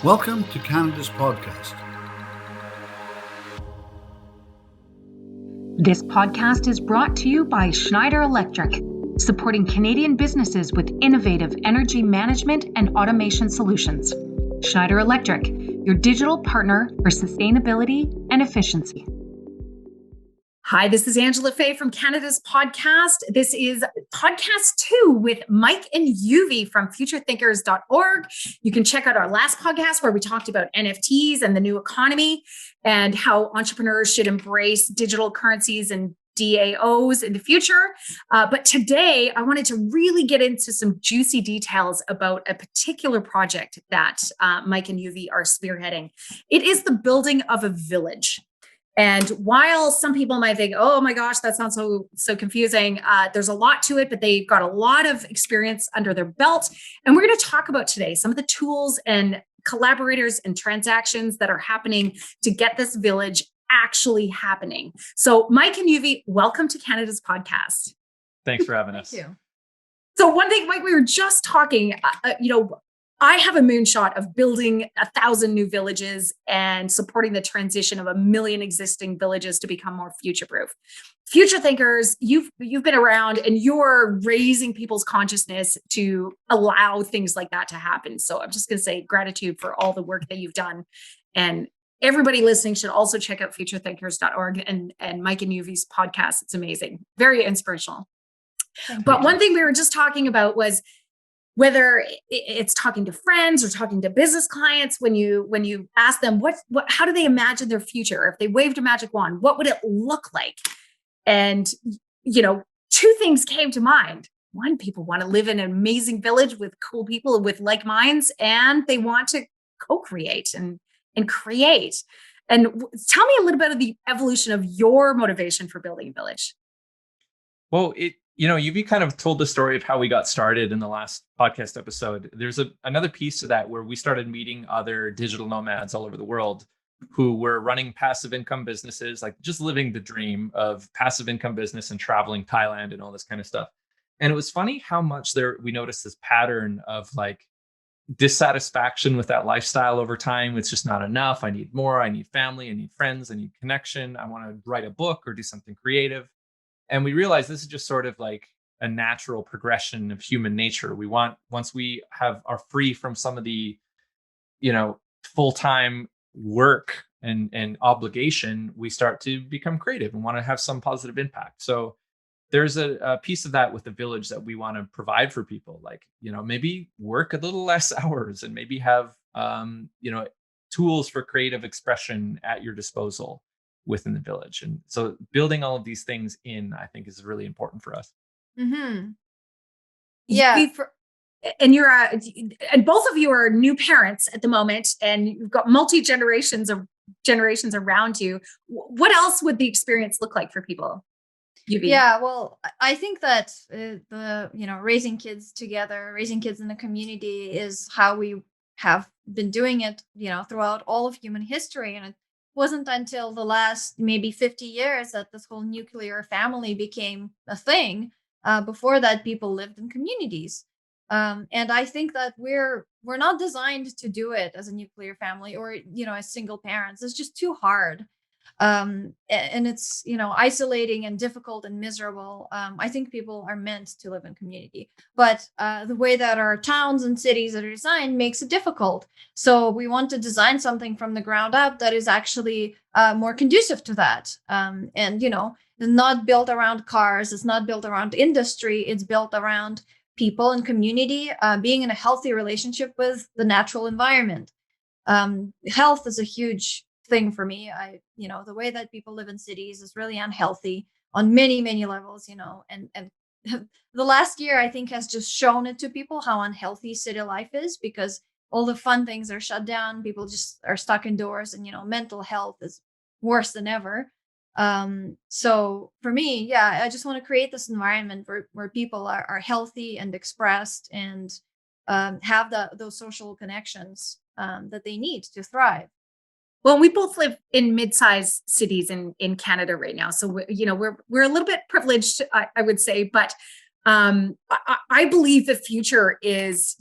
Welcome to Canada's podcast. This podcast is brought to you by Schneider Electric, supporting Canadian businesses with innovative energy management and automation solutions. Schneider Electric, your digital partner for sustainability and efficiency. Hi, this is Angela Fay from Canada's podcast. This is podcast 2 with Mike and Euvie from futurethinkers.org. You can check out our last podcast where we talked about NFTs and the new economy and how entrepreneurs should embrace digital currencies and DAOs in the future. But today, I wanted to really get into some juicy details about a particular project that Mike and Euvie are spearheading. It is the building of a village. And while some people might think, oh my gosh, that sounds so confusing, there's a lot to it, but they've got a lot of experience under their belt. And we're going to talk about today some of the tools and collaborators and transactions that are happening to get this village actually happening. So Mike and Euvie, welcome to Canada's podcast. Thanks for having us. Thank you. So one thing, Mike, we were just talking, I have a moonshot of building 1,000 new villages and supporting the transition of 1 million existing villages to become more future-proof. Future thinkers, you've been around and you're raising people's consciousness to allow things like that to happen. So I'm just going to say gratitude for all the work that you've done. And everybody listening should also check out futurethinkers.org and Mike and Euvie's podcast. It's amazing. Very inspirational. But one thing we were just talking about was whether it's talking to friends or talking to business clients, when you ask them how do they imagine their future? If they waved a magic wand, what would it look like? And, two things came to mind. One, people want to live in an amazing village with cool people with like minds, and they want to co-create and create. And tell me a little bit of the evolution of your motivation for building a village. Well, Euvie kind of told the story of how we got started in the last podcast episode. There's another piece to that where we started meeting other digital nomads all over the world who were running passive income businesses, like just living the dream of passive income business and traveling Thailand and all this kind of stuff. And it was funny how much we noticed this pattern of like dissatisfaction with that lifestyle over time. It's just not enough. I need more. I need family. I need friends. I need connection. I want to write a book or do something creative. And we realized this is just sort of like a natural progression of human nature. We want, once we are free from some of the, full-time work and obligation, we start to become creative and want to have some positive impact. So there's a piece of that with the village that we want to provide for people, like, maybe work a little less hours and maybe have, tools for creative expression at your disposal within the village. And so building all of these things I think is really important for us. Mm-hmm. Yeah. And both of you are new parents at the moment, and you've got generations around you. What else would the experience look like for people? Euvie? Yeah, well, I think that raising kids together, raising kids in the community is how we have been doing it, throughout all of human history. And it wasn't until the last maybe 50 years that this whole nuclear family became a thing. Before that, people lived in communities. And I think that we're not designed to do it as a nuclear family or, as single parents. It's just too hard. And it's, isolating and difficult and miserable. I think people are meant to live in community, but the way that our towns and cities are designed makes it difficult. So we want to design something from the ground up that is actually more conducive to that. And, it's not built around cars. It's not built around industry. It's built around people and community being in a healthy relationship with the natural environment. Health is a huge thing for me. The way that people live in cities is really unhealthy on many, many levels, and the last year I think has just shown it to people how unhealthy city life is, because all the fun things are shut down. People just are stuck indoors, and, mental health is worse than ever. So for me, I just want to create this environment where people are healthy and expressed and have those social connections that they need to thrive. Well, we both live in mid-sized cities in Canada right now, so we're a little bit privileged, I would say. But I believe the future is,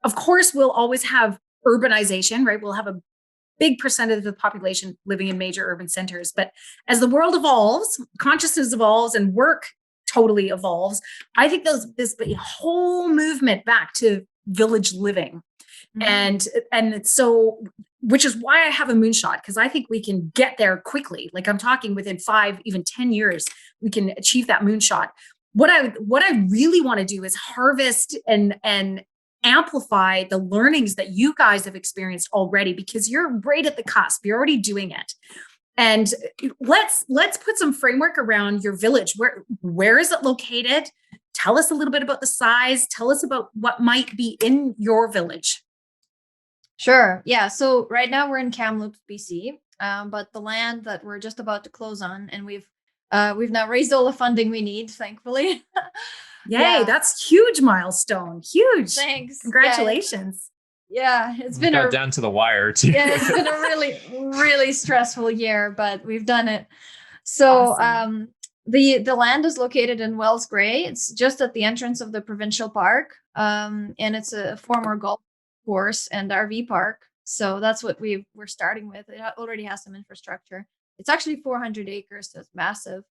of course, we'll always have urbanization, right? We'll have a big percentage of the population living in major urban centers. But as the world evolves, consciousness evolves, and work totally evolves, I think this whole movement back to village living. And so, which is why I have a moonshot, because I think we can get there quickly. Like I'm talking within 5, even 10 years, we can achieve that moonshot. What I really want to do is harvest and amplify the learnings that you guys have experienced already, because you're right at the cusp. You're already doing it. And let's put some framework around your village. Where is it located? Tell us a little bit about the size. Tell us about what might be in your village. Sure. Yeah. So right now we're in Kamloops, BC, but the land that we're just about to close on, and we've now raised all the funding we need, thankfully. Yay! Yeah. That's huge milestone. Huge. Thanks. Congratulations. Yeah, it's been got down to the wire too. Yeah, it's been a really, really stressful year, but we've done it. So Awesome. the land is located in Wells Gray. It's just at the entrance of the provincial park. And it's a former golf course and RV park. So that's what we're starting with. It already has some infrastructure. It's actually 400 acres, so it's massive.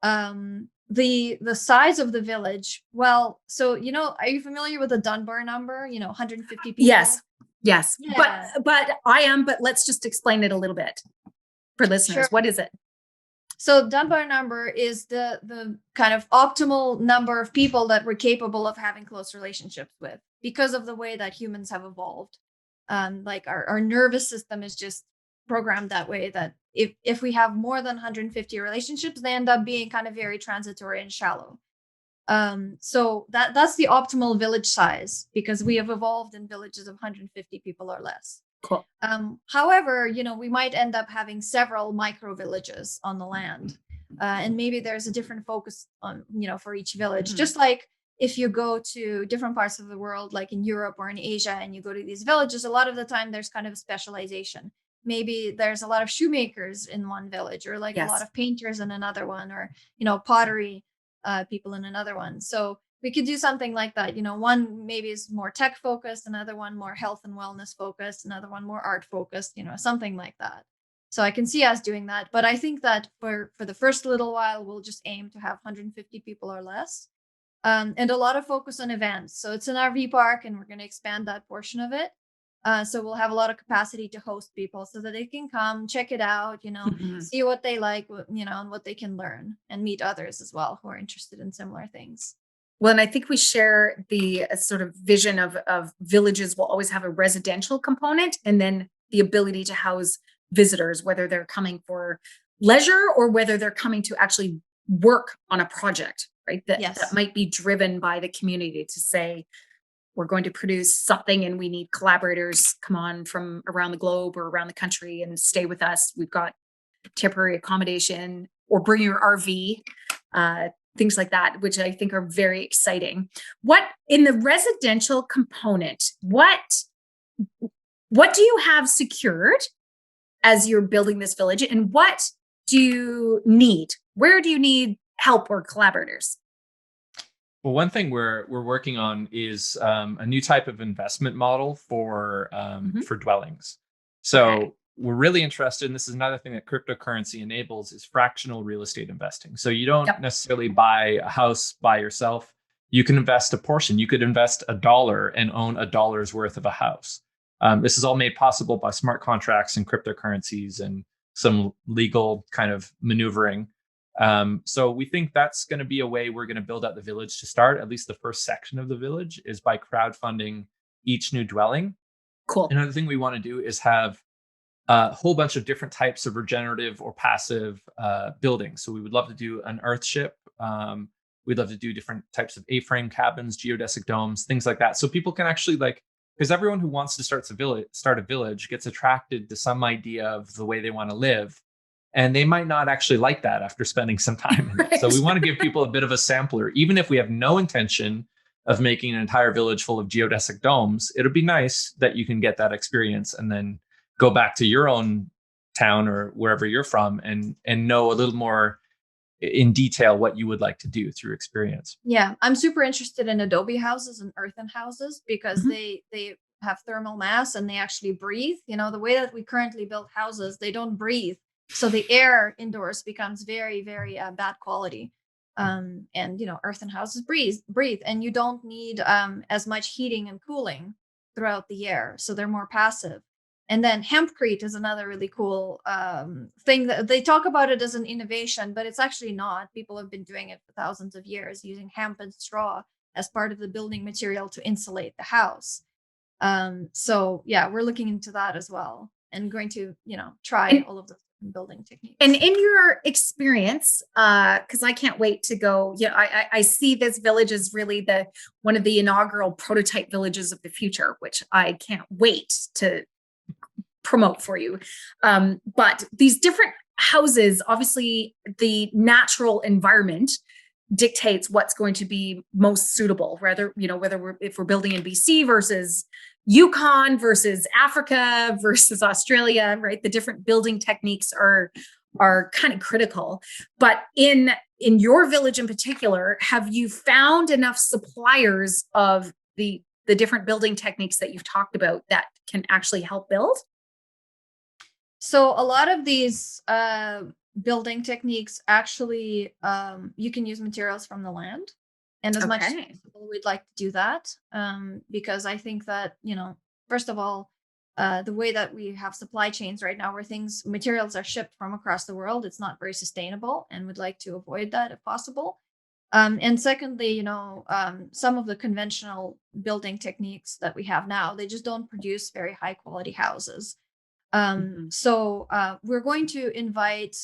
The size of the village, well, so are you familiar with the Dunbar number? 150 people. Yes. Yeah. But I am. But let's just explain it a little bit for listeners. Sure. What is it? So Dunbar number is the kind of optimal number of people that we're capable of having close relationships with, because of the way that humans have evolved. Like our nervous system is just programmed that way, that if we have more than 150 relationships, they end up being kind of very transitory and shallow. So that's the optimal village size, because we have evolved in villages of 150 people or less. Cool. However, we might end up having several micro villages on the land, and maybe there's a different focus on, for each village. Mm-hmm. Just like if you go to different parts of the world, like in Europe or in Asia, and you go to these villages, a lot of the time there's kind of a specialization. Maybe there's a lot of shoemakers in one village, or like Yes. a lot of painters in another one, or pottery people in another one. So we could do something like that. One maybe is more tech focused, another one more health and wellness focused, another one more art focused, something like that. So I can see us doing that. But I think that for the first little while, we'll just aim to have 150 people or less. And a lot of focus on events. So it's an RV park, and we're going to expand that portion of it. So we'll have a lot of capacity to host people so that they can come check it out, Mm-hmm. see what they like, and what they can learn, and meet others as well who are interested in similar things. Well, and I think we share the sort of vision of villages will always have a residential component, and then the ability to house visitors, whether they're coming for leisure or whether they're coming to actually work on a project, right? That might be driven by the community to say, we're going to produce something and we need collaborators come on from around the globe or around the country and stay with us. We've got temporary accommodation, or bring your RV, things like that, which I think are very exciting. What in the residential component, what do you have secured as you're building this village, and what do you need? Where do you need help or collaborators? Well, one thing we're working on is a new type of investment model for dwellings. So we're really interested, and this is another thing that cryptocurrency enables, is fractional real estate investing. So you don't necessarily buy a house by yourself. You can invest a portion. You could invest $1 and own $1's worth of a house. This is all made possible by smart contracts and cryptocurrencies and some legal kind of maneuvering. So we think that's going to be a way we're going to build out the village to start. At least the first section of the village is by crowdfunding each new dwelling. Cool. Another thing we want to do is have a whole bunch of different types of regenerative or passive buildings. So we would love to do an earthship. We'd love to do different types of A-frame cabins, geodesic domes, things like that. So people can actually because everyone who wants to start a village gets attracted to some idea of the way they want to live. And they might not actually like that after spending some time in it. So we want to give people a bit of a sampler. Even if we have no intention of making an entire village full of geodesic domes, it'll be nice that you can get that experience and then go back to your own town or wherever you're from and know a little more in detail what you would like to do through experience. Yeah, I'm super interested in adobe houses and earthen houses, because they have thermal mass and they actually breathe. The way that we currently build houses, they don't breathe. So the air indoors becomes very, very bad quality. And earthen houses breathe, and you don't need as much heating and cooling throughout the year. So they're more passive. And then hempcrete is another really cool thing that they talk about it as an innovation, but it's actually not. People have been doing it for thousands of years, using hemp and straw as part of the building material to insulate the house. So yeah, we're looking into that as well, and going to, try all of those building techniques. And in your experience, because I can't wait to go, I see this village as really one of the inaugural prototype villages of the future, which I can't wait to promote for you. But these different houses, obviously the natural environment dictates what's going to be most suitable, if we're building in BC versus Yukon versus Africa versus Australia, right? The different building techniques are kind of critical. But in your village in particular, have you found enough suppliers of the different building techniques that you've talked about that can actually help build? So a lot of these building techniques, actually, you can use materials from the land. And as much as possible, we'd like to do that, because I think that, first of all, the way that we have supply chains right now, where materials are shipped from across the world, it's not very sustainable, and would like to avoid that if possible. And secondly, some of the conventional building techniques that we have now, they just don't produce very high quality houses. So we're going to invite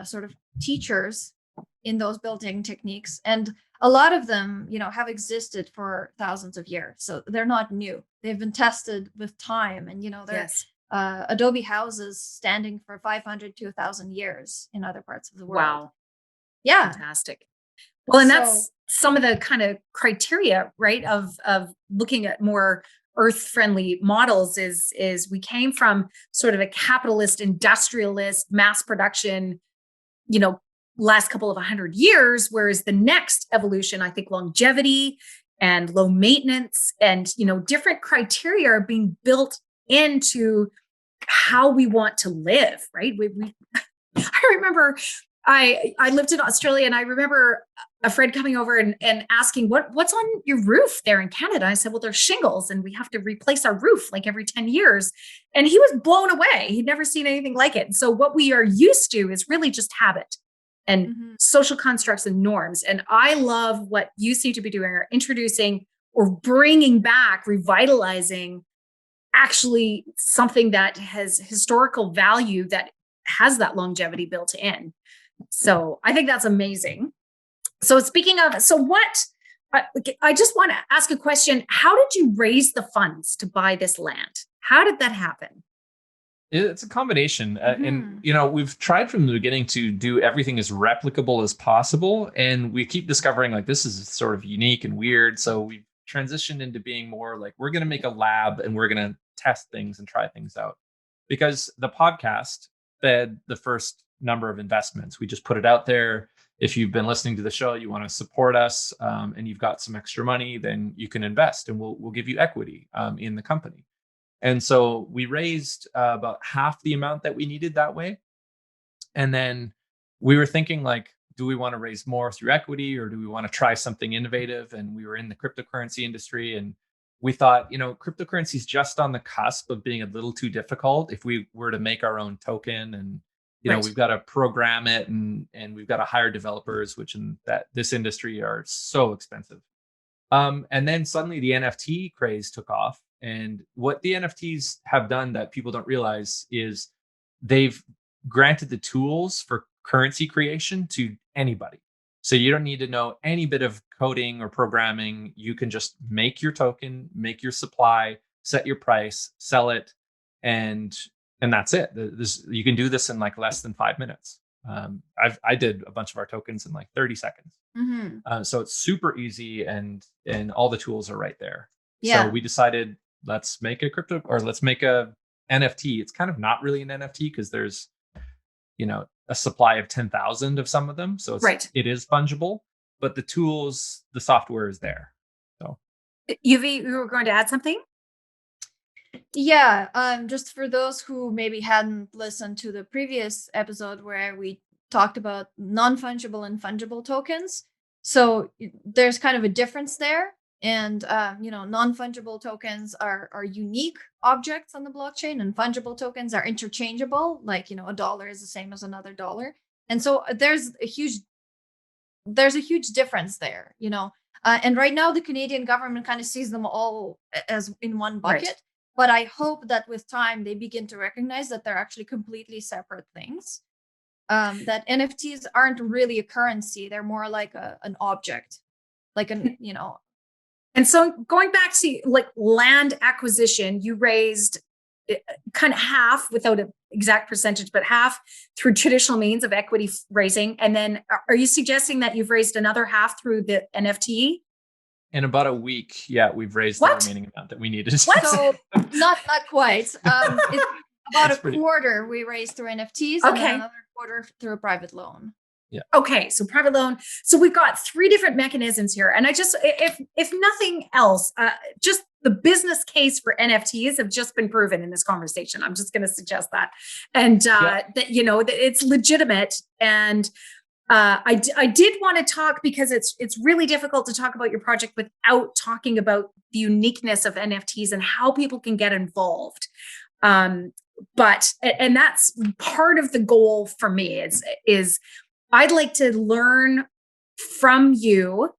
sort of teachers in those building techniques, and a lot of them, have existed for thousands of years. So they're not new. They've been tested with time, and they're adobe houses standing for 500 to 1,000 years in other parts of the world. Wow. Yeah. Fantastic. Well, and that's some of the kind of criteria, right, of looking at more earth-friendly models is we came from sort of a capitalist, industrialist, mass production, last couple of 100 years, whereas the next evolution, I think longevity and low maintenance and, different criteria are being built into how we want to live, right? I remember I lived in Australia, and I remember a friend coming over and asking, what's on your roof there in Canada? I said, well, there's shingles, and we have to replace our roof like every 10 years. And he was blown away. He'd never seen anything like it. So what we are used to is really just habit and social constructs and norms. And I love what you seem to be doing, or introducing or bringing back, revitalizing actually something that has historical value, that has that longevity built in. So I think that's amazing. So speaking of, I just want to ask a question. How did you raise the funds to buy this land? How did that happen? It's a combination. And, we've tried from the beginning to do everything as replicable as possible. And we keep discovering like this is sort of unique and weird. So we've transitioned into being more like, we're going to make a lab and we're going to test things and try things out. Because the podcast fed the first number of investments. We just put it out there. If you've been listening to the show, you want to support us, and you've got some extra money, then you can invest, and we'll give you equity in the company. And so we raised about half the amount that we needed that way. And then we were thinking like, do we want to raise more through equity, or do we want to try something innovative? And we were in the cryptocurrency industry, and we thought, cryptocurrency is just on the cusp of being a little too difficult if we were to make our own token. And we've got to program it, and we've got to hire developers, which in this industry are so expensive. And then suddenly the NFT craze took off. And what the NFTs have done that people don't realize is they've granted the tools for currency creation to anybody. So you don't need to know any bit of coding or programming. You can just make your token, make your supply, set your price, sell it, and that's it. You can do this in like less than 5 minutes. I did a bunch of our tokens in like 30 seconds. So it's super easy, and all the tools are right there. Yeah. So we decided, let's make a NFT. It's kind of not really an NFT because there's, a supply of 10,000 of some of them. So it is fungible, but the tools, the software is there. So Euvie, you were going to add something? Yeah, just for those who maybe hadn't listened to the previous episode where we talked about non-fungible and fungible tokens. So there's kind of a difference there. And non-fungible tokens are unique objects on the blockchain, and fungible tokens are interchangeable. Like, a dollar is the same as another dollar. And so there's a huge difference there, and right now the Canadian government kind of sees them all as in one bucket. Right. But I hope that with time they begin to recognize that they're actually completely separate things. That NFTs aren't really a currency; they're more like an object, like And so going back to like land acquisition, you raised kind of half, without an exact percentage, but half through traditional means of equity raising. And then are you suggesting that you've raised another half through the NFT? In about a week, we've raised What? the remaining amount that we needed. What? So not quite. It's about That's a quarter we raised through NFTs, and then another quarter through a private loan. Yeah. Okay, so private loan. So we've got 3 different mechanisms here, and I just, if nothing else, just the business case for NFTs have just been proven in this conversation. I'm just going to suggest that, and that that it's legitimate. And I did want to talk, because it's really difficult to talk about your project without talking about the uniqueness of NFTs and how people can get involved. But that's part of the goal for me is I'd like to learn from you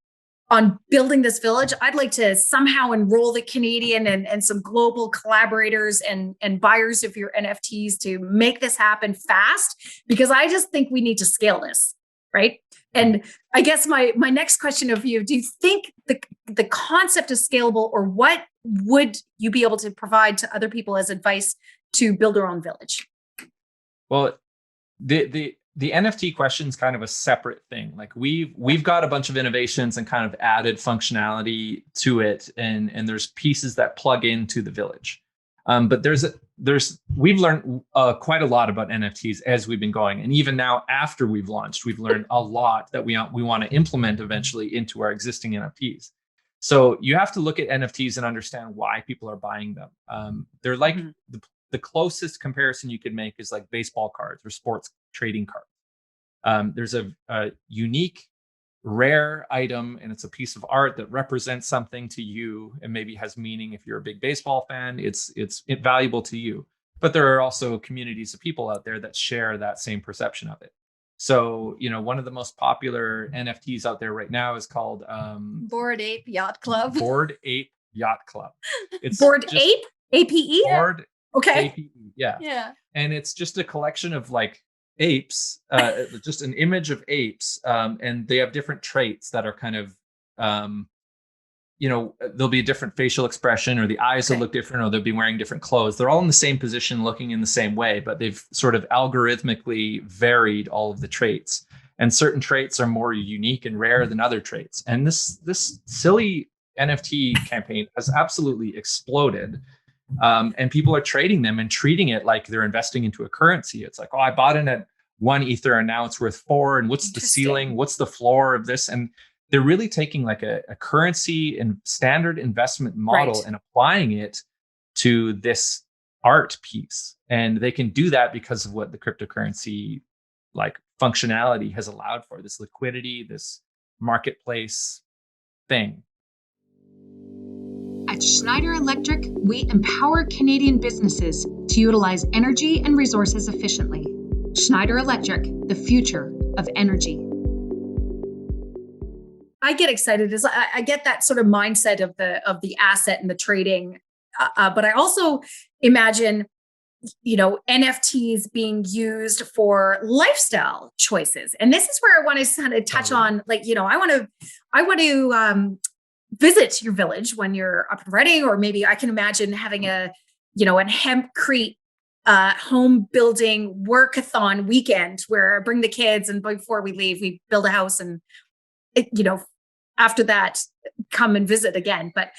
on building this village. I'd like to somehow enroll the Canadian and some global collaborators and buyers of your NFTs to make this happen fast, because I just think we need to scale this, right? And I guess my next question of you, do you think the concept is scalable, or what would you be able to provide to other people as advice to build their own village? Well, the NFT question is kind of a separate thing. Like we've got a bunch of innovations and kind of added functionality to it, and there's pieces that plug into the village. But we've learned quite a lot about NFTs as we've been going, and even now after we've launched, we've learned a lot that we want to implement eventually into our existing NFTs. So you have to look at NFTs and understand why people are buying them. They're like the closest comparison you could make is like baseball cards or sports trading cards. There's a unique, rare item, and it's a piece of art that represents something to you and maybe has meaning. If you're a big baseball fan, it's valuable to you. But there are also communities of people out there that share that same perception of it. So, one of the most popular NFTs out there right now is called Bored Ape Yacht Club. Bored Ape Yacht Club. It's Bored Ape? APE? Bored Okay. APE, yeah. Yeah. And it's just a collection of like apes, just an image of apes, and they have different traits that are kind of, there'll be a different facial expression, or the eyes will look different, or they'll be wearing different clothes. They're all in the same position, looking in the same way, but they've sort of algorithmically varied all of the traits. And certain traits are more unique and rare than other traits. And this silly NFT campaign has absolutely exploded. And people are trading them and treating it like they're investing into a currency. It's like, oh, I bought in at 1 Ether and now it's worth 4. And what's the ceiling? What's the floor of this? And they're really taking like a currency and standard investment model and applying it to this art piece. And they can do that because of what the cryptocurrency like functionality has allowed for, this liquidity, this marketplace thing. At Schneider Electric, we empower Canadian businesses to utilize energy and resources efficiently. Schneider Electric, the future of energy. I get excited as I get that sort of mindset of the asset and the trading, but I also imagine, NFTs being used for lifestyle choices, and this is where I want to kind of touch on, like, I want to visit your village when you're up and running, or maybe I can imagine having a hempcrete home building workathon weekend where I bring the kids, and before we leave, we build a house, and after that, come and visit again. But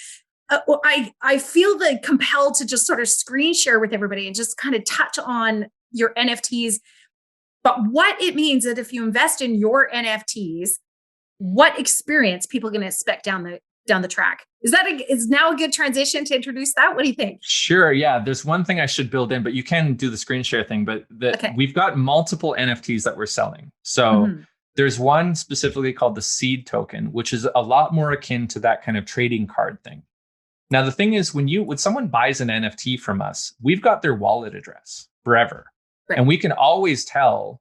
I feel compelled to just sort of screen share with everybody and just kind of touch on your NFTs, but what it means that if you invest in your NFTs, what experience people are going to expect down down the track. Is now a good transition to introduce that? What do you think? Sure. Yeah. There's one thing I should build in, but you can do the screen share thing. But we've got multiple NFTs that we're selling. So there's one specifically called the seed token, which is a lot more akin to that kind of trading card thing. Now, the thing is, when someone buys an NFT from us, we've got their wallet address forever. Right. And we can always tell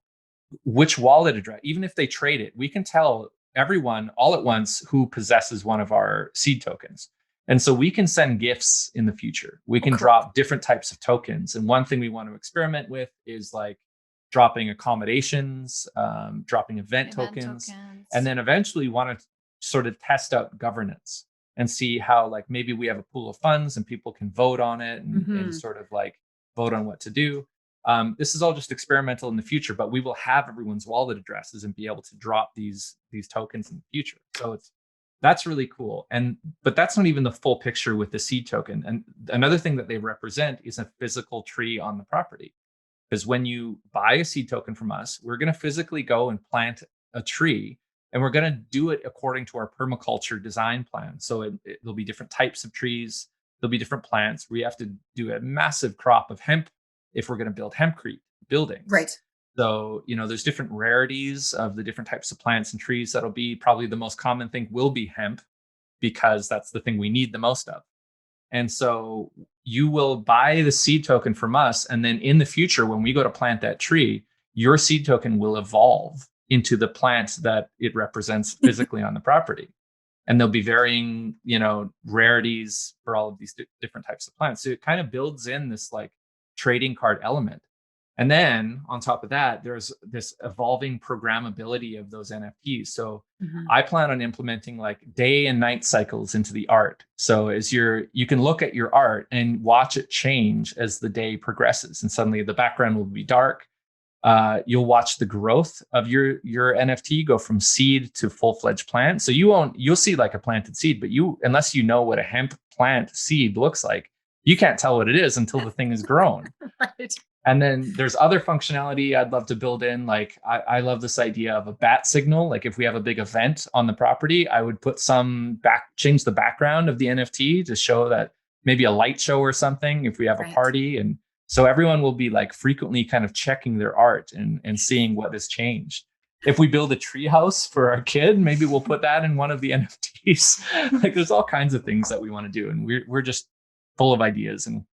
which wallet address, even if they trade it, we can tell everyone all at once who possesses one of our seed tokens. And so we can send gifts in the future. We can drop different types of tokens. And one thing we want to experiment with is like dropping accommodations, dropping event tokens, and then eventually want to sort of test out governance and see how, like, maybe we have a pool of funds and people can vote on it and sort of like vote on what to do. This is all just experimental in the future, but we will have everyone's wallet addresses and be able to drop these tokens in the future. So that's really cool. But that's not even the full picture with the seed token. And another thing that they represent is a physical tree on the property. Because when you buy a seed token from us, we're going to physically go and plant a tree, and we're going to do it according to our permaculture design plan. So there'll be different types of trees. There'll be different plants. We have to do a massive crop of hemp if we're going to build hempcrete buildings. Right. So, there's different rarities of the different types of plants and trees. That'll be probably the most common thing will be hemp, because that's the thing we need the most of. And so you will buy the seed token from us. And then in the future, when we go to plant that tree, your seed token will evolve into the plant that it represents physically on the property. And there'll be varying, rarities for all of these different types of plants. So it kind of builds in this like trading card element. And then on top of that, there's this evolving programmability of those NFTs. So I plan on implementing like day and night cycles into the art. So you can look at your art and watch it change as the day progresses. And suddenly the background will be dark. You'll watch the growth of your NFT go from seed to full-fledged plant. So you'll see like a planted seed, but unless you know what a hemp plant seed looks like, you can't tell what it is until the thing is grown. Right. And then there's other functionality I'd love to build in. Like I love this idea of a bat signal. Like if we have a big event on the property, I would put change the background of the NFT to show that maybe a light show or something if we have a party. And so everyone will be like frequently kind of checking their art and seeing what has changed. If we build a tree house for our kid, maybe we'll put that in one of the NFTs. Like there's all kinds of things that we want to do. And we're just full of ideas, and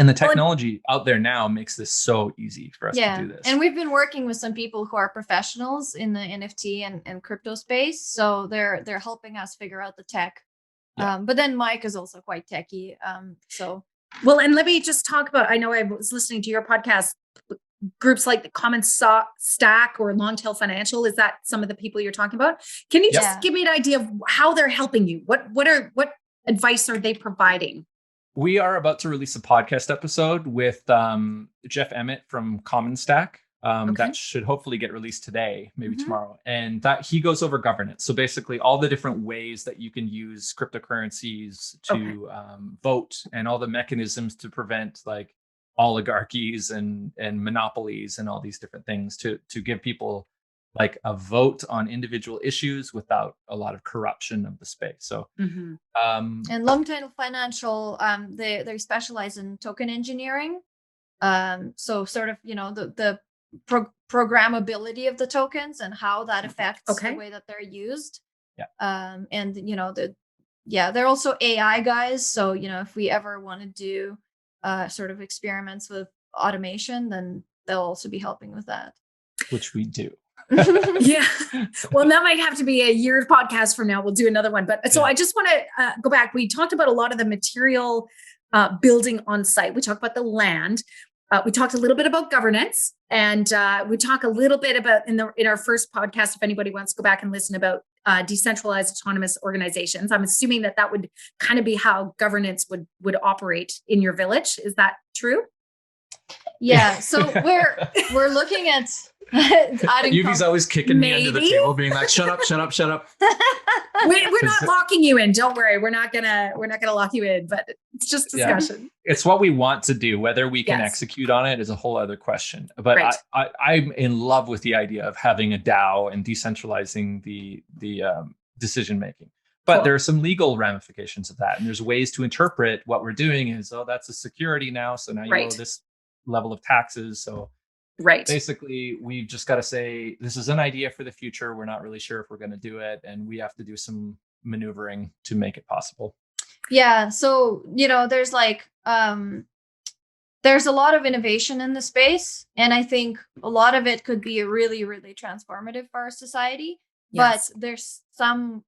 the technology out there now makes this so easy for us to do this. And we've been working with some people who are professionals in the NFT and crypto space. So they're helping us figure out the tech. Yeah. But then Mike is also quite techie. Well, and let me just talk about, I know I was listening to your podcast, groups like the Common Stack or Longtail Financial. Is that some of the people you're talking about? Can you just give me an idea of how they're helping you? What advice are they providing? We are about to release a podcast episode with Jeff Emmett from Common Stack. That should hopefully get released today, maybe tomorrow. And that he goes over governance. So basically all the different ways that you can use cryptocurrencies to vote, and all the mechanisms to prevent like oligarchies and monopolies and all these different things to give people like a vote on individual issues without a lot of corruption of the space. So, and Longtail Financial, they specialize in token engineering. So sort of, the programmability of the tokens and how that affects the way that they're used. Yeah. They're also AI guys. So, if we ever want to do sort of experiments with automation, then they'll also be helping with that. Which we do. Yeah. Well, that might have to be a year podcast from now. We'll do another one. But so I just want to go back. We talked about a lot of the material building on site. We talked about the land. We talked a little bit about governance, and we talk a little bit about in our first podcast, if anybody wants to go back and listen, about decentralized autonomous organizations. I'm assuming that would kind of be how governance would operate in your village. Is that true? Yeah. So we're looking at Euvie's always kicking me under the table, being like, "Shut up, shut up, shut up." We're not locking you in. Don't worry. We're not gonna lock you in. But it's just discussion. Yeah. It's what we want to do. Whether we can execute on it is a whole other question. But I'm in love with the idea of having a DAO and decentralizing the decision making. But Cool. there are some legal ramifications of that. And there's ways to interpret what we're doing is, oh, that's a security now. So now you Right. owe this level of taxes. So Right. basically, we've just got to say, this is an idea for the future. We're not really sure if we're going to do it. And we have to do some maneuvering to make it possible. Yeah. So, there's a lot of innovation in the space. And I think a lot of it could be really, really transformative for our society. Yes. But there's some,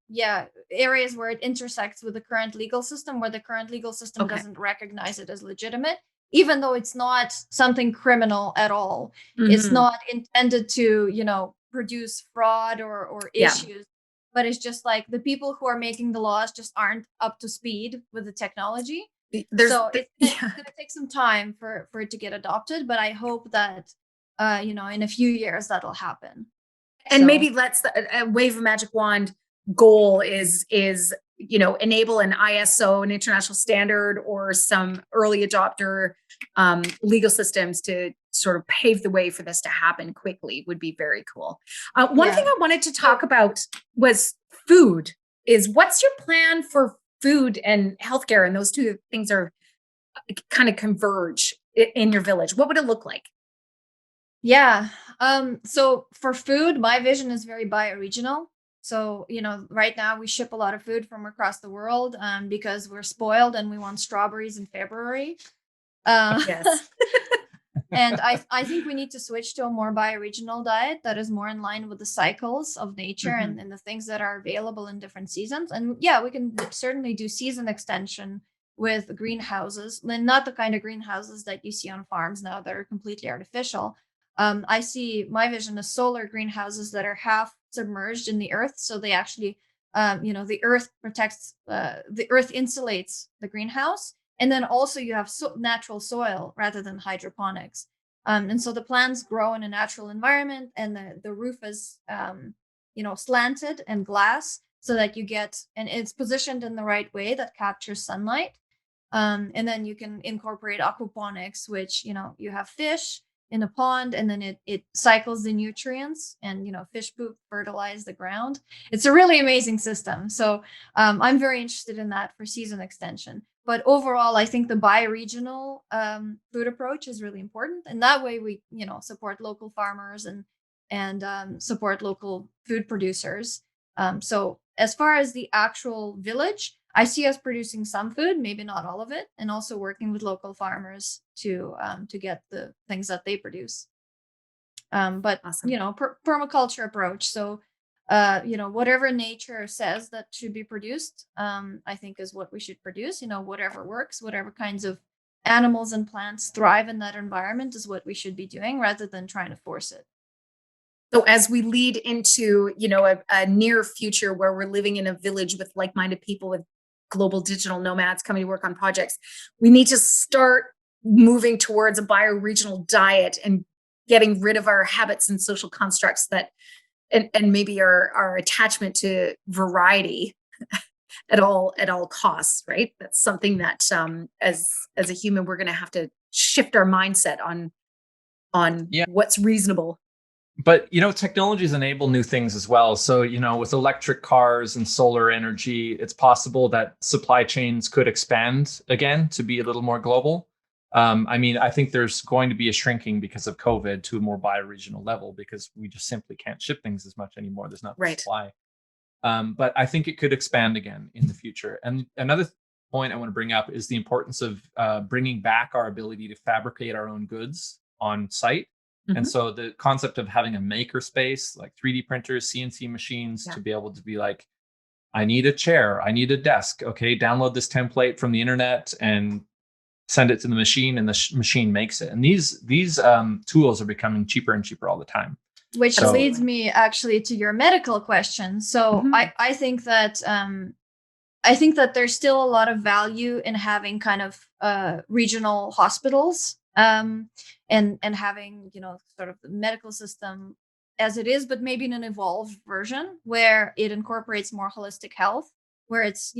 areas where it intersects with the current legal system, where the current legal system Okay. doesn't recognize it as legitimate, even though it's not something criminal at all. It's Mhm. not intended to, produce fraud or Yeah. issues. But it's just like the people who are making the laws just aren't up to speed with the technology. So it's going to take some time for it to get adopted. But I hope that, in a few years that'll happen. And So- maybe let's a wave of magic wand goal is enable an ISO, an international standard, or some early adopter legal systems to sort of pave the way for this to happen quickly would be very cool. One thing I wanted to talk about was food. What's your plan for food and healthcare? And those two things are kind of converge in your village. What would it look like? Yeah. So for food, my vision is very bioregional. So, right now we ship a lot of food from across the world because we're spoiled and we want strawberries in February. Yes. And I think we need to switch to a more bioregional diet that is more in line with the cycles of nature Mhm. and the things that are available in different seasons. And yeah, we can certainly do season extension with greenhouses, and not the kind of greenhouses that you see on farms now that are completely artificial. I see my vision as solar greenhouses that are half submerged in the earth. So they actually, the earth protects, the earth insulates the greenhouse. And then also you have natural soil rather than hydroponics. And so the plants grow in a natural environment, and the roof is, slanted and glass so that you get, and it's positioned in the right way that captures sunlight. And then you can incorporate aquaponics, which, you have fish in a pond, and then it cycles the nutrients, and, fish poop fertilize the ground. It's a really amazing system. So I'm very interested in that for season extension. But overall, I think the bioregional food approach is really important. And that way we, support local farmers and support local food producers. So as far as the actual village, I see us producing some food, maybe not all of it, and also working with local farmers to get the things that they produce. But Awesome. Permaculture approach. So, whatever nature says that should be produced, I think is what we should produce. Whatever works, whatever kinds of animals and plants thrive in that environment is what we should be doing, rather than trying to force it. So as we lead into, a near future where we're living in a village with like-minded people, with global digital nomads coming to work on projects, we need to start moving towards a bioregional diet and getting rid of our habits and social constructs that, and maybe our attachment to variety at all costs, right? That's something that as a human, we're going to have to shift our mindset on Yeah. what's reasonable. But, technologies enable new things as well. So, with electric cars and solar energy, it's possible that supply chains could expand again to be a little more global. I think there's going to be a shrinking because of COVID to a more bioregional level, because we just simply can't ship things as much anymore. There's not the Right. supply. But I think it could expand again in the future. And another point I want to bring up is the importance of bringing back our ability to fabricate our own goods on site. Mhm. And so the concept of having a maker space, like 3D printers, CNC machines, Yeah. to be able to be like, I need a chair, I need a desk. Okay, download this template from the internet and send it to the machine, and the machine makes it. And these tools are becoming cheaper and cheaper all the time. Which So- leads me actually to your medical question. So Mhm. I think that there's still a lot of value in having kind of regional hospitals, and having sort of the medical system as it is, but maybe in an evolved version where it incorporates more holistic health, where it's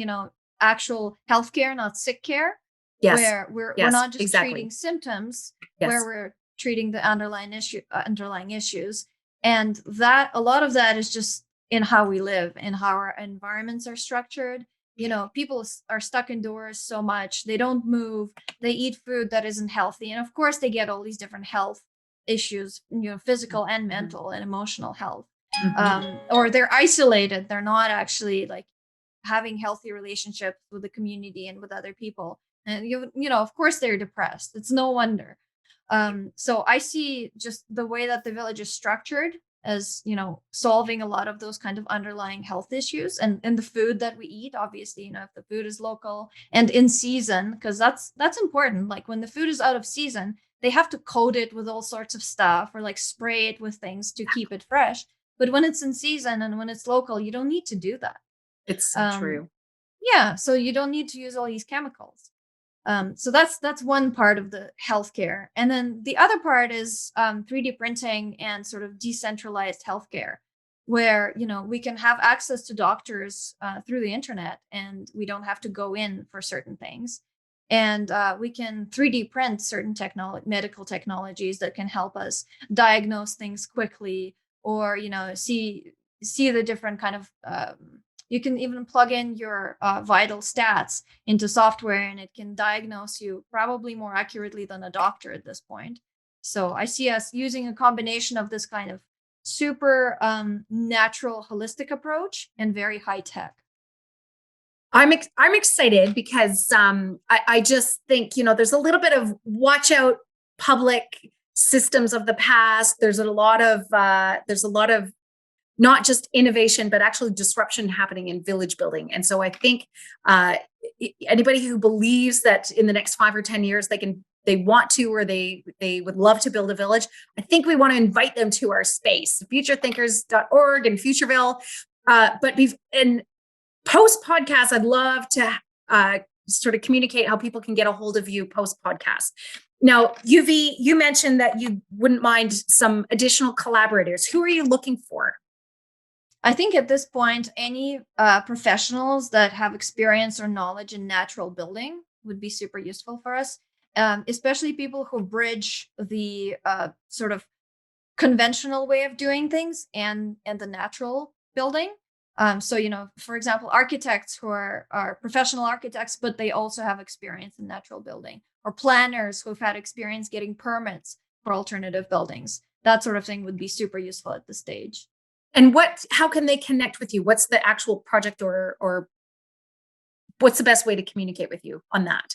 actual healthcare, not sick care. Yes. Where we're Yes, not just exactly. treating symptoms, Yes. where we're treating the underlying issues. And that a lot of that is just in how we live and how our environments are structured. People are stuck indoors so much. They don't move. They eat food that isn't healthy. And of course, they get all these different health issues, physical and mental and emotional health. Or they're isolated. They're not actually like having healthy relationships with the community and with other people. And, of course, they're depressed. It's no wonder. So I see just the way that the village is structured as, solving a lot of those kind of underlying health issues, and the food that we eat, obviously, if the food is local and in season, because that's important. Like when the food is out of season, they have to coat it with all sorts of stuff or like spray it with things to keep it fresh. But when it's in season and when it's local, you don't need to do that. It's so true. Yeah. So you don't need to use all these chemicals. So that's one part of the healthcare. And then the other part is 3D printing and sort of decentralized healthcare, where, we can have access to doctors through the internet, and we don't have to go in for certain things. And we can 3D print certain medical technologies that can help us diagnose things quickly, or, see the different kind of you can even plug in your vital stats into software, and it can diagnose you probably more accurately than a doctor at this point. So I see us using a combination of this kind of super natural, holistic approach and very high tech. I'm excited because I just think, there's a little bit of watch out public systems of the past. There's a lot of not just innovation, but actually disruption happening in village building. And so I think anybody who believes that in the next 5 or 10 years they want to, or they would love to build a village, I think we want to invite them to our space, futurethinkers.org and Futureville. But in post podcast, I'd love to sort of communicate how people can get a hold of you post podcast. Now, Euvie, you mentioned that you wouldn't mind some additional collaborators. Who are you looking for? I think at this point, any professionals that have experience or knowledge in natural building would be super useful for us, especially people who bridge the sort of conventional way of doing things and the natural building. So, for example, architects who are professional architects, but they also have experience in natural building, or planners who've had experience getting permits for alternative buildings. That sort of thing would be super useful at this stage. And how can they connect with you? What's the actual project or what's the best way to communicate with you on that?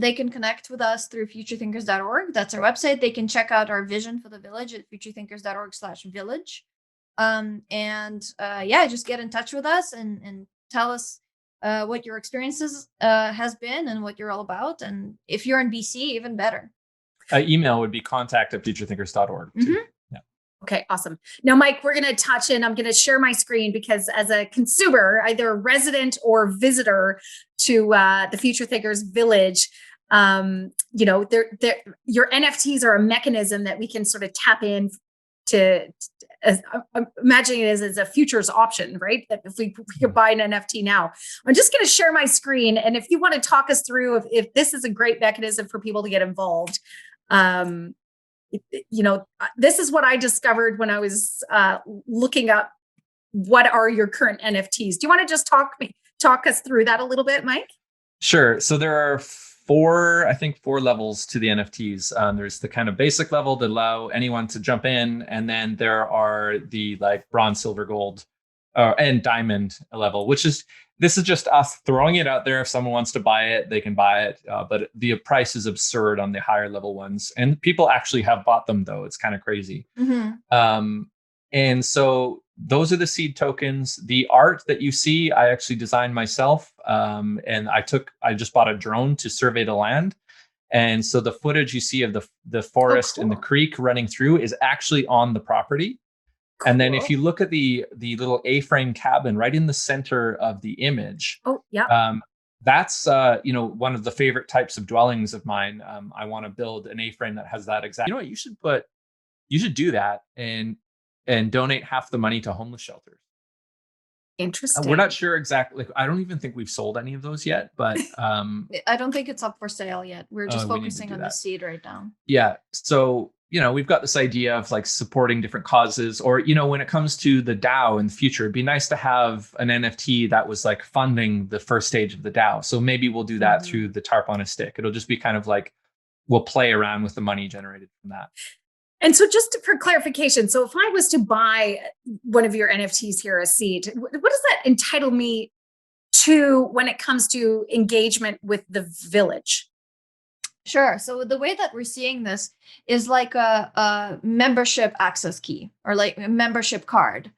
They can connect with us through futurethinkers.org. That's our website. They can check out our vision for the village at futurethinkers.org/village. Just get in touch with us and tell us what your experiences has been and what you're all about. And if you're in BC, even better. Email would be contact@futurethinkers.org. Mm-hmm. Okay, awesome. Now, Mike, we're going to touch in. I'm going to share my screen because as a consumer, either a resident or visitor to the Future Thinkers Village, your NFTs are a mechanism that we can sort of tap in to. I'm imagining it as a futures option, right? That if we could buy an NFT now. I'm just going to share my screen, and if you want to talk us through if this is a great mechanism for people to get involved. This is what I discovered when I was looking up what are your current NFTs. Do you want to just talk us through that a little bit, Mike? Sure. So there are four levels to the NFTs. There's the kind of basic level that allow anyone to jump in. And then there are the like bronze, silver, gold, and diamond level, this is just us throwing it out there. If someone wants to buy it, they can buy it. But the price is absurd on the higher level ones. And people actually have bought them, though. It's kind of crazy. Mm-hmm. And so those are the seed tokens. The art that you see, I actually designed myself. And I just bought a drone to survey the land. And so the footage you see of the forest and the creek running through is actually on the property. Cool. And then if you look at the little A-frame cabin right in the center of the image, that's one of the favorite types of dwellings of mine. I want to build an A-frame that has that exact. You know what? You should do that and donate half the money to homeless shelters. Interesting. We're not sure exactly. I don't even think we've sold any of those yet, but I don't think it's up for sale yet. We're just focusing on the seed right now. Yeah. So we've got this idea of like supporting different causes, or, when it comes to the DAO in the future, it'd be nice to have an NFT that was like funding the first stage of the DAO. So maybe we'll do that through the tarp on a stick. It'll just be kind of like, we'll play around with the money generated from that. And so just for clarification, so if I was to buy one of your NFTs here as seed, what does that entitle me to when it comes to engagement with the village? Sure. So the way that we're seeing this is like a membership access key, or like a membership card,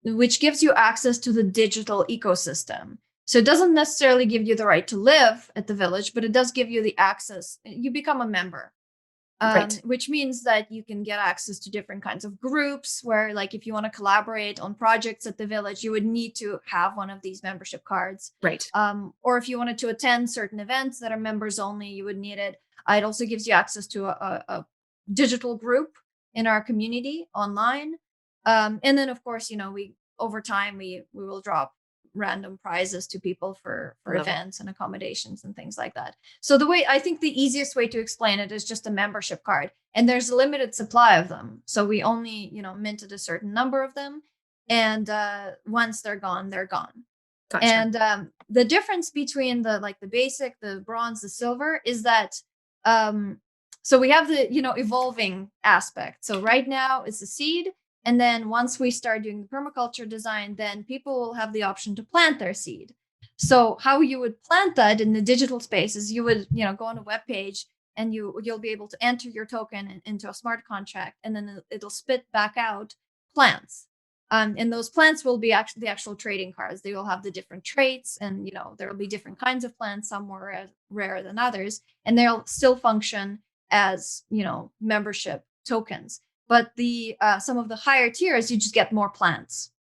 which gives you access to the digital ecosystem. So it doesn't necessarily give you the right to live at the village, but it does give you the access. You become a member. Right. Which means that you can get access to different kinds of groups where, like, if you want to collaborate on projects at the village, you would need to have one of these membership cards. Right. Or if you wanted to attend certain events that are members only, you would need it. It also gives you access to a digital group in our community online. And then, of course, we over time, we will drop random prizes to people for events and accommodations and things like that. So I think the easiest way to explain it is just a membership card, and there's a limited supply of them. So we only, minted a certain number of them, and once they're gone, they're gone. Gotcha. And the difference between the basic, the bronze, the silver is that, so we have the, evolving aspect. So right now it's a seed. And then once we start doing the permaculture design, then people will have the option to plant their seed. So how you would plant that in the digital space is you would, go on a web page, and you'll be able to enter your token into a smart contract, and then it'll spit back out plants. And those plants will be the actual trading cards. They will have the different traits, and there will be different kinds of plants, some more rare than others, and they'll still function as membership tokens. But some of the higher tiers, you just get more plants.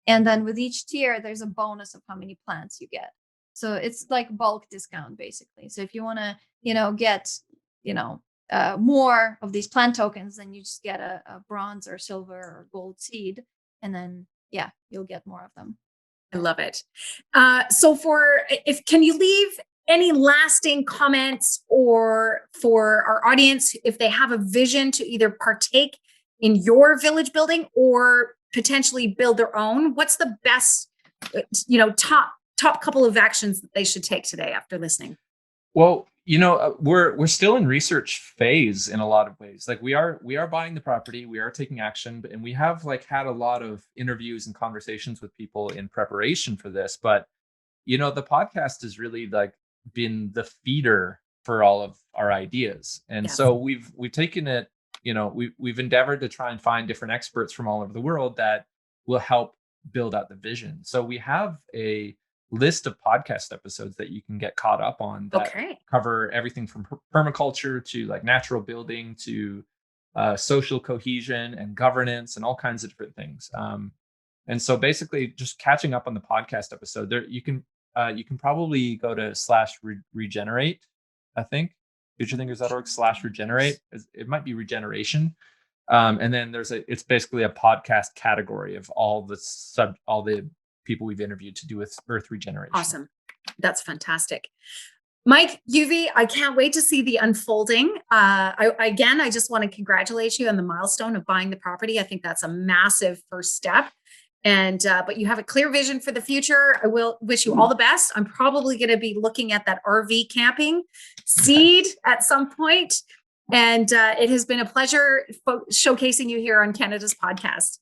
And then with each tier, there's a bonus of how many plants you get. So it's like bulk discount, basically. So if you want to, get, more of these plant tokens, then you just get a bronze or silver or gold seed. And then, you'll get more of them. I love it. So can you leave any lasting comments or for our audience, if they have a vision to either partake in your village building or potentially build their own, what's the best, top couple of actions that they should take today after listening? Well, we're still in research phase in a lot of ways. Like we are buying the property, we are taking action, and we have had a lot of interviews and conversations with people in preparation for this. But the podcast has really been the feeder for all of our ideas, and so we've taken it. We've endeavored to try and find different experts from all over the world that will help build out the vision. So we have a list of podcast episodes that you can get caught up on that cover everything from permaculture to natural building to social cohesion and governance and all kinds of different things. And so basically just catching up on the podcast episode there, you can probably go to /regenerate, I think. futurethinkers.org/regenerate. It might be regeneration. And then it's basically a podcast category of all the people we've interviewed to do with earth regeneration. Awesome. That's fantastic. Mike, Euvie, I can't wait to see the unfolding. I just want to congratulate you on the milestone of buying the property. I think that's a massive first step. But you have a clear vision for the future. I will wish you all the best. I'm probably going to be looking at that RV camping seed at some point. And it has been a pleasure showcasing you here on Canada's podcast.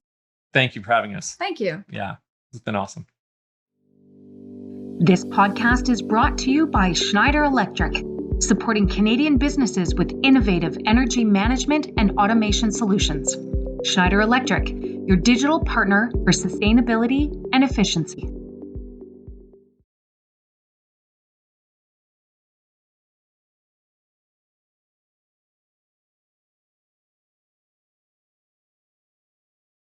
Thank you for having us. Thank you. Yeah, it's been awesome. This podcast is brought to you by Schneider Electric, supporting Canadian businesses with innovative energy management and automation solutions. Schneider Electric, your digital partner for sustainability and efficiency.